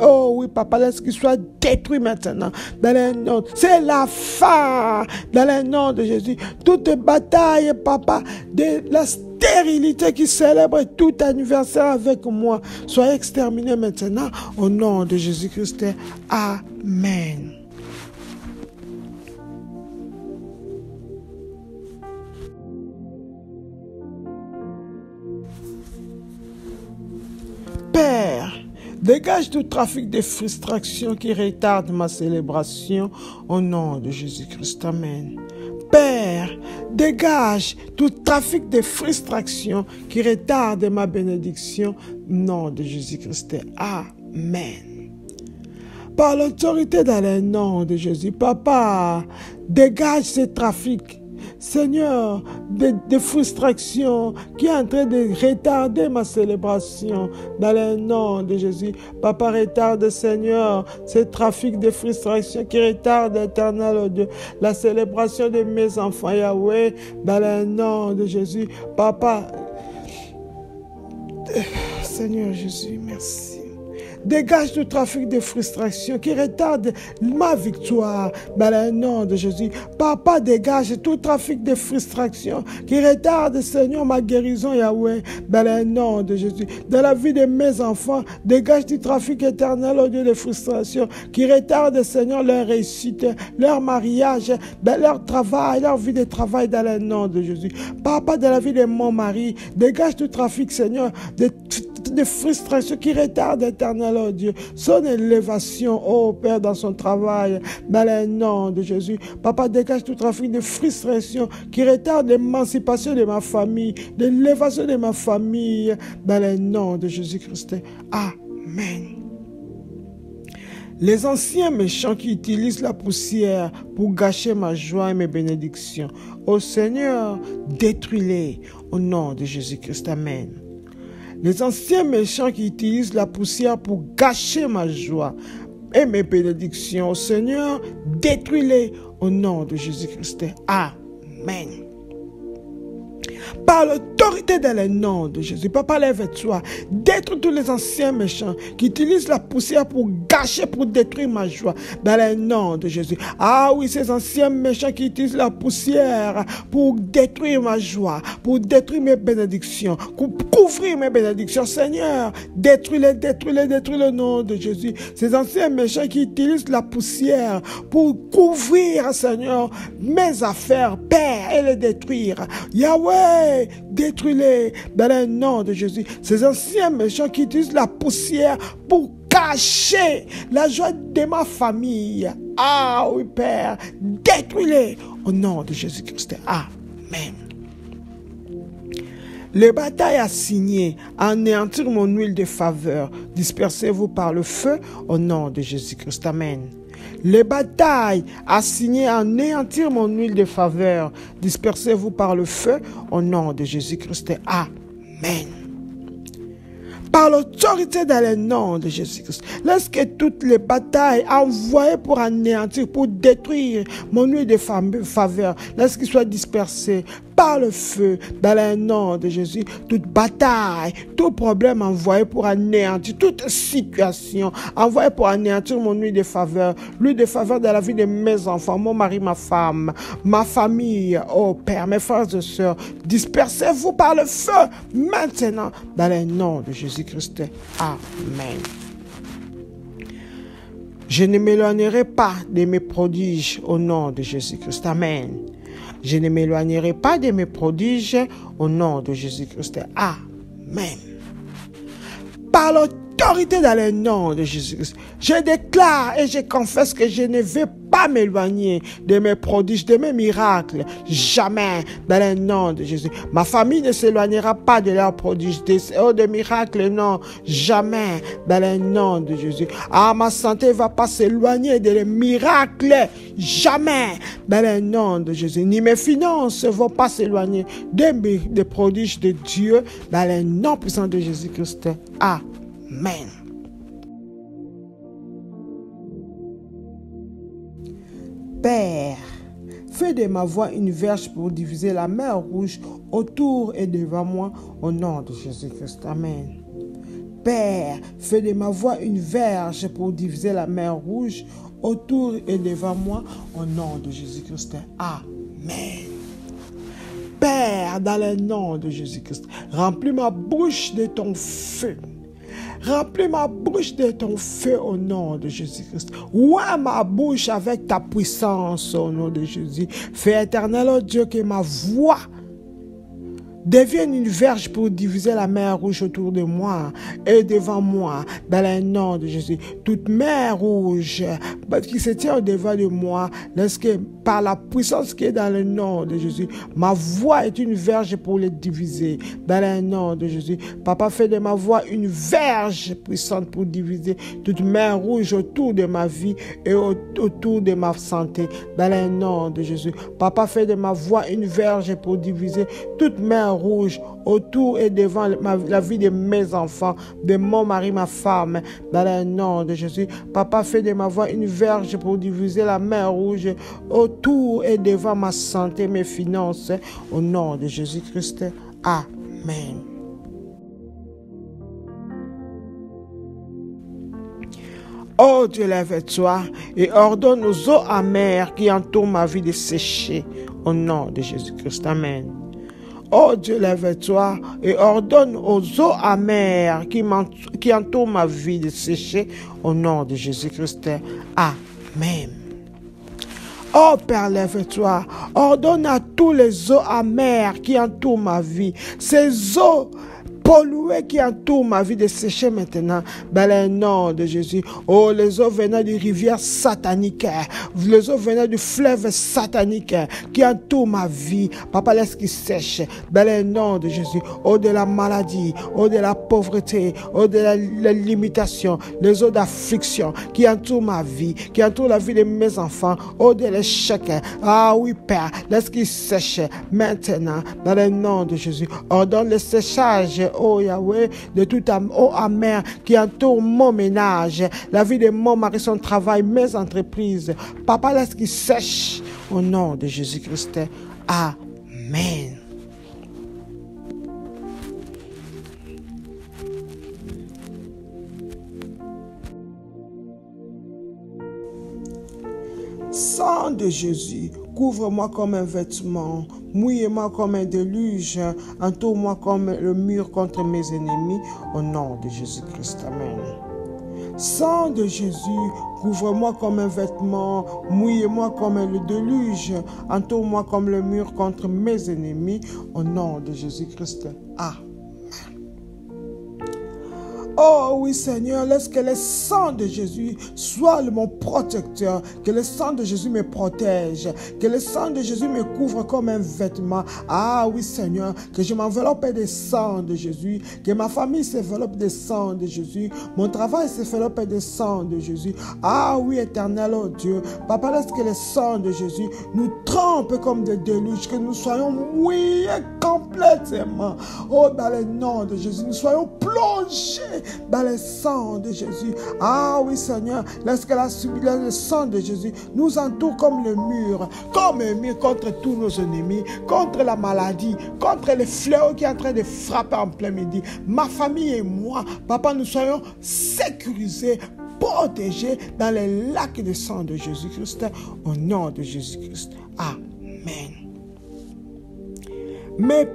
Oh oui, papa, laisse qu'il soit détruit maintenant dans le nom. C'est la fin dans le nom de Jésus. Toute bataille, papa, de la stérilité qui célèbre tout anniversaire avec moi, soit exterminée maintenant au nom de Jésus-Christ. Amen. Père, dégage tout trafic de frustration qui retarde ma célébration au nom de Jésus-Christ. Amen. Père, dégage tout trafic de frustration qui retarde ma bénédiction au nom de Jésus-Christ. Amen. Par l'autorité dans le nom de Jésus, Papa, dégage ce trafic, Seigneur, de frustration qui est en train de retarder ma célébration dans le nom de Jésus. Papa, retarde, Seigneur, ce trafic de frustration qui retarde, éternel, oh Dieu, la célébration de mes enfants, Yahweh, dans le nom de Jésus. Papa, Seigneur Jésus, merci. Dégage tout trafic de frustration qui retarde ma victoire dans le nom de Jésus. Papa, dégage tout trafic de frustration qui retarde, Seigneur, ma guérison, Yahweh, dans le nom de Jésus. Dans la vie de mes enfants, dégage du trafic éternel, au Dieu de frustration qui retarde, Seigneur, leur réussite, leur mariage, dans leur travail, leur vie de travail, dans le nom de Jésus. Papa, dans la vie de mon mari, dégage tout trafic, Seigneur, de sorte de frustration qui retarde, éternel, oh Dieu, son élévation, oh Père, dans son travail, dans le nom de Jésus. Papa, dégage tout trafic de frustration qui retarde l'émancipation de ma famille, de l'élévation de ma famille, dans le nom de Jésus-Christ. Amen. Les anciens méchants qui utilisent la poussière pour gâcher ma joie et mes bénédictions. Ô Seigneur, détruis-les au nom de Jésus-Christ. Amen. Les anciens méchants qui utilisent la poussière pour gâcher ma joie et mes bénédictions. Ô Seigneur, détruis-les au nom de Jésus-Christ. Amen. Par l'autorité dans le nom de Jésus, Papa, lève-toi, détruis tous les anciens méchants qui utilisent la poussière pour gâcher, pour détruire ma joie, dans le nom de Jésus. Ah oui, ces anciens méchants qui utilisent la poussière pour détruire ma joie, pour détruire mes bénédictions, pour couvrir mes bénédictions. Seigneur, détruis-les, détruis-les, détruis le nom de Jésus. Ces anciens méchants qui utilisent la poussière pour couvrir, Seigneur, mes affaires, Père, et les détruire. Yahweh, détruis-les dans le nom de Jésus. Ces anciens méchants qui utilisent la poussière pour cacher la joie de ma famille. Ah oui, Père, détruis-les au nom de Jésus-Christ. Amen. Les batailles assignées à anéantir mon huile de faveur, dispersez-vous par le feu au nom de Jésus-Christ. Amen. Les batailles assignées à anéantir mon huile de faveur, dispersez-vous par le feu au nom de Jésus-Christ. Amen. Par l'autorité dans le nom de Jésus-Christ, lorsque toutes les batailles envoyées pour anéantir, pour détruire mon huile de faveur, lorsqu'ils soient dispersés par le feu dans le nom de Jésus, toute bataille, tout problème envoyé pour anéantir, toute situation envoyée pour anéantir mon huile de faveur dans la vie de mes enfants, mon mari, ma femme, ma famille, oh Père, mes frères et sœurs, dispersez-vous par le feu maintenant dans le nom de Jésus-Christ. Amen. Je ne m'éloignerai pas de mes prodiges au nom de Jésus-Christ. Amen. Je ne m'éloignerai pas de mes prodiges au nom de Jésus-Christ. Amen. Par l'autorité dans le nom de Jésus-Christ, je déclare et je confesse que je ne vais pas m'éloigner de mes prodiges, de mes miracles. Jamais dans le nom de Jésus. Ma famille ne s'éloignera pas de leurs prodiges, de miracles, non. Jamais dans le nom de Jésus. Ma santé ne va pas s'éloigner de les miracles. Jamais dans le nom de Jésus. Ni mes finances ne vont pas s'éloigner des prodiges de Dieu dans le nom puissant de Jésus-Christ. Amen. Père, fais de ma voix une verge pour diviser la mer Rouge autour et devant moi au nom de Jésus-Christ. Amen. Père, fais de ma voix une verge pour diviser la mer Rouge autour et devant moi au nom de Jésus-Christ. Amen. Père, dans le nom de Jésus-Christ, remplis ma bouche de ton feu. Remplis ma bouche de ton feu au nom de Jésus-Christ. Ouvre ma bouche avec ta puissance au nom de Jésus. Fais éternel, oh Dieu, que ma voix devienne une verge pour diviser la mer Rouge autour de moi et devant moi, dans le nom de Jésus. Toute mer Rouge qui se tient au-devant de moi, lorsque par la puissance qui est dans le nom de Jésus, ma voix est une verge pour les diviser, dans le nom de Jésus. Papa, fais de ma voix une verge puissante pour diviser toute mer Rouge autour de ma vie et autour de ma santé, dans le nom de Jésus. Papa, fais de ma voix une verge pour diviser toute mer Rouge autour et devant la vie de mes enfants, de mon mari, ma femme, dans le nom de Jésus. Papa, fais de ma voix une verge pour diviser la mer Rouge autour et devant ma santé, mes finances, au nom de Jésus-Christ. Amen. Oh Dieu, lève-toi et ordonne aux eaux amères qui entourent ma vie de sécher, au nom de Jésus-Christ. Amen. Oh Dieu, lève-toi et ordonne aux eaux amères qui entourent ma vie de sécher au nom de Jésus-Christ. Amen. Oh Père, lève-toi, ordonne à tous les eaux amères qui entourent ma vie, ces eaux polluées qui entourent ma vie de sécher maintenant. Dans le nom de Jésus. Oh, les eaux venant des rivières sataniques, les eaux venant du fleuve satanique qui entourent ma vie. Papa, laisse qu'ils sèchent. Dans le nom de Jésus. Oh, de la maladie, oh, de la pauvreté, oh, de la limitation, les eaux d'affliction qui entourent ma vie, qui entourent la vie de mes enfants, oh, de l'échec. Ah oui, Père, laisse qu'ils sèchent maintenant. Dans le nom de Jésus. Ordonne le séchage, oh Yahweh, de toute eau amère qui entoure mon ménage, la vie de mon mari, son travail, mes entreprises. Papa, laisse qu'il sèche au nom de Jésus-Christ. Amen. Sang de Jésus, couvre-moi comme un vêtement, mouille-moi comme un déluge, entoure-moi comme le mur contre mes ennemis, au nom de Jésus-Christ. Amen. Sang de Jésus, couvre-moi comme un vêtement, mouille-moi comme le déluge, entoure-moi comme le mur contre mes ennemis, au nom de Jésus-Christ. Amen. Oh oui Seigneur, laisse que le sang de Jésus soit mon protecteur, que le sang de Jésus me protège, que le sang de Jésus me couvre comme un vêtement. Ah oui Seigneur, que je m'enveloppe des sangs de Jésus, que ma famille s'enveloppe des sangs de Jésus, mon travail s'enveloppe des sangs de Jésus. Ah oui Éternel, oh Dieu, Papa, laisse que le sang de Jésus nous trempe comme des déluges, que nous soyons mouillés complètement. Oh, dans le nom de Jésus, nous soyons plongés dans le sang de Jésus. Ah oui Seigneur, laisse que le sang de Jésus nous entoure comme le mur contre tous nos ennemis, contre la maladie, contre les fléaux qui est en train de frapper en plein midi. Ma famille et moi, Papa, nous soyons sécurisés, protégés dans les lacs de sang de Jésus-Christ, au nom de Jésus-Christ. Amen. Mes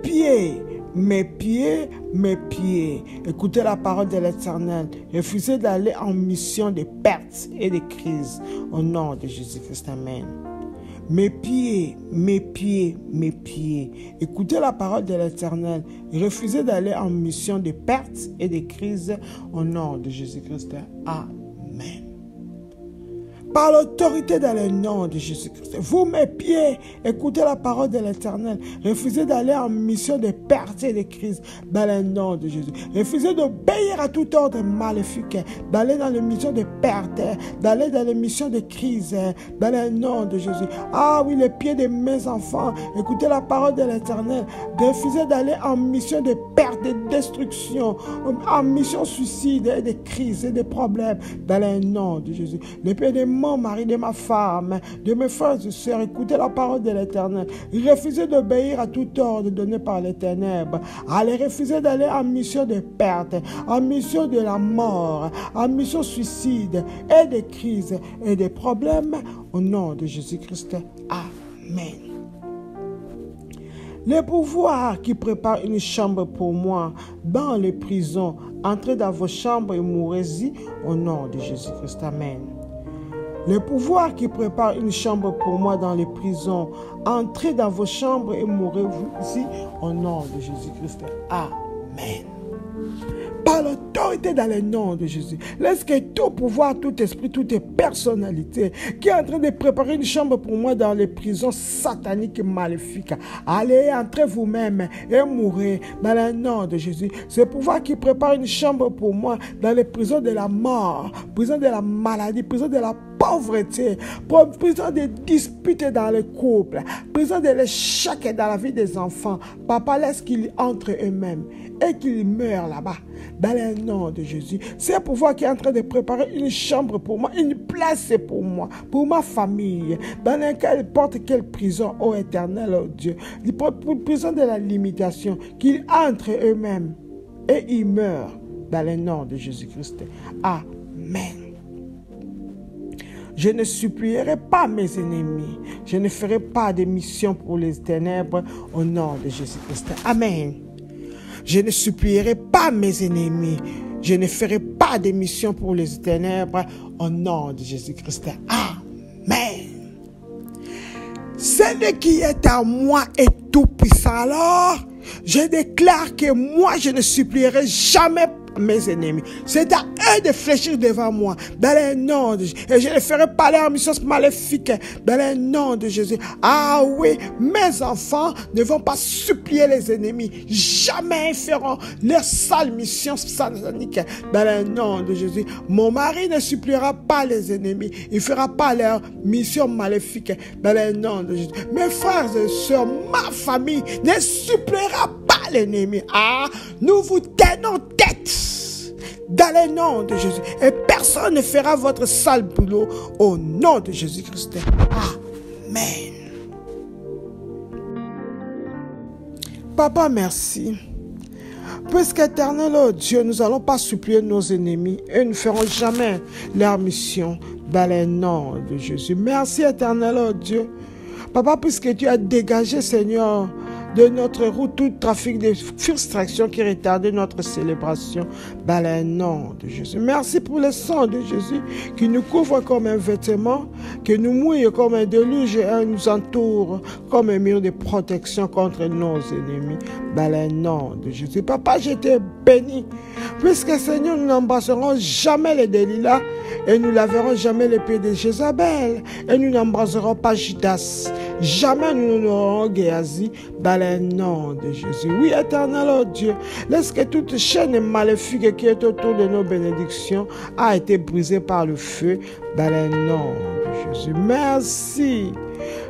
pieds, écoutez la parole de l'Éternel. Refusez d'aller en mission de pertes et de crises. Au nom de Jésus-Christ, amen. Mes pieds. Écoutez la parole de l'Éternel. Refusez d'aller en mission de pertes et de crises. Au nom de Jésus-Christ, amen. Par l'autorité dans le nom de Jésus-Christ. Vous, mes pieds, écoutez la parole de l'Éternel. Refusez d'aller en mission de perte et de crise dans le nom de Jésus. Refusez d'obéir à tout ordre maléfique, d'aller dans les missions de perte, d'aller dans les missions de crise dans le nom de Jésus. Ah oui, les pieds de mes enfants, écoutez la parole de l'Éternel. Refusez d'aller en mission de perte, de destruction, en mission suicide et de crise et de problèmes dans le nom de Jésus. Les pieds de mon mari, de ma femme, de mes frères et sœurs, écoutez la parole de l'Éternel. Refusez d'obéir à tout ordre donné par les ténèbres. Allez, refusez d'aller en mission de perte, en mission de la mort, en mission suicide et de crise et de problèmes au nom de Jésus-Christ. Amen. Les pouvoirs qui préparent une chambre pour moi dans les prisons, entrez dans vos chambres et mourrez-y au nom de Jésus-Christ. Amen. Le pouvoir qui prépare une chambre pour moi dans les prisons, entrez dans vos chambres et mourrez-vous ici au nom de Jésus-Christ. Amen. Par l'autorité dans le nom de Jésus, laisse que tout pouvoir, tout esprit, toute personnalité qui est en train de préparer une chambre pour moi dans les prisons sataniques et maléfiques, allez, entrez vous-même et mourrez dans le nom de Jésus. Ce pouvoir qui prépare une chambre pour moi dans les prisons de la mort, prison de la maladie, prison de la pauvreté, prison de disputes dans le couple, prison de l'échec dans la vie des enfants. Papa, laisse qu'ils entrent eux-mêmes et qu'ils meurent là-bas. Dans le nom de Jésus. C'est un pouvoir qui est en train de préparer une chambre pour moi, une place pour moi, pour ma famille, dans n'importe quelle prison, ô Éternel, ô Dieu, prison de la limitation, qu'ils entrent eux-mêmes et ils meurent dans le nom de Jésus-Christ. Amen. Je ne supplierai pas mes ennemis. Je ne ferai pas de mission pour les ténèbres au nom de Jésus-Christ. Amen. Je ne supplierai pas mes ennemis. Je ne ferai pas de mission pour les ténèbres au nom de Jésus-Christ. Amen. Celui qui est en moi est tout puissant. Alors, Je déclare que moi, je ne supplierai jamais mes ennemis. C'est à eux de fléchir devant moi. Dans le nom de Jésus. Et je ne ferai pas leur mission maléfique. Dans le nom de Jésus. Ah oui, mes enfants ne vont pas supplier les ennemis. Jamais ils feront leur sale mission satanique. Dans le nom de Jésus. Mon mari ne suppliera pas les ennemis. Il ne fera pas leur mission maléfique. Dans le nom de Jésus. Mes frères et sœurs, ma famille ne suppliera pas l'ennemi. Ah, nous vous tenons tête dans le nom de Jésus. Et personne ne fera votre sale boulot au nom de Jésus-Christ. Amen. Papa, merci. Puisqu'éternel, oh Dieu, nous n'allons pas supplier nos ennemis et nous ne ferons jamais leur mission dans le nom de Jésus. Merci, éternel, oh Dieu. Papa, puisque tu as dégagé, Seigneur, de notre route tout trafic de frustration qui retardait notre célébration dans le nom de Jésus. Merci pour le sang de Jésus qui nous couvre comme un vêtement, qui nous mouille comme un déluge et nous entoure comme un mur de protection contre nos ennemis dans le nom de Jésus. Papa, je te bénis, puisque Seigneur, nous n'embrasserons jamais les Delilah et nous laverons jamais les pieds de Jézabel et nous n'embrasserons pas Judas. Jamais nous n'aurons Géasi dans le nom de Jésus. Oui, éternel, oh Dieu, laisse que toute chaîne maléfique qui est autour de nos bénédictions a été brisée par le feu dans le nom de Jésus. Merci.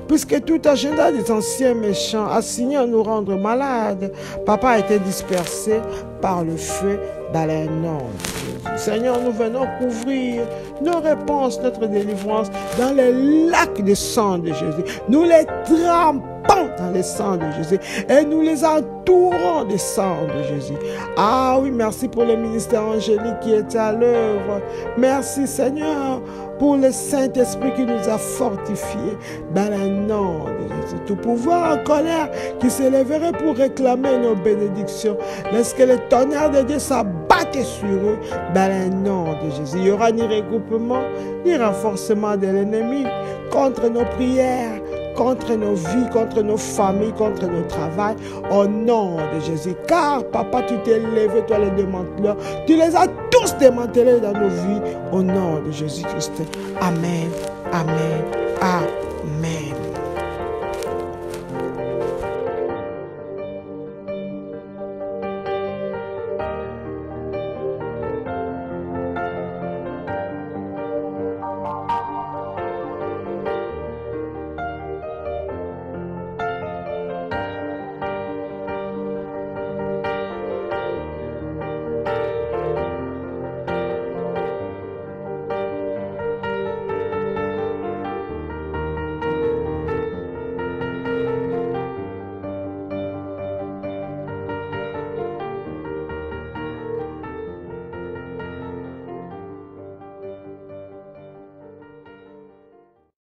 Puisque tout agenda des anciens méchants assigné à nous rendre malades, Papa a été dispersé par le feu dans le nom de Jésus. Seigneur, nous venons couvrir nos réponses, notre délivrance dans le lac de sang de Jésus. Nous les trempons dans le sang de Jésus et nous les entourons du sang de Jésus. Ah oui, merci pour le ministère angélique qui est à l'œuvre. Merci Seigneur pour le Saint-Esprit qui nous a fortifiés dans le nom de Jésus. Tout pouvoir en colère qui s'élèverait pour réclamer nos bénédictions. Laisse que le tonnerre de Dieu s'abatte sur eux dans le nom de Jésus. Il n'y aura ni regroupement, ni renforcement de l'ennemi contre nos prières, contre nos vies, contre nos familles, contre nos travails, au nom de Jésus. Car, Papa, tu t'es levé, toi les démanteleurs, tu les as tous démantelés dans nos vies, au nom de Jésus-Christ. Amen, amen, amen.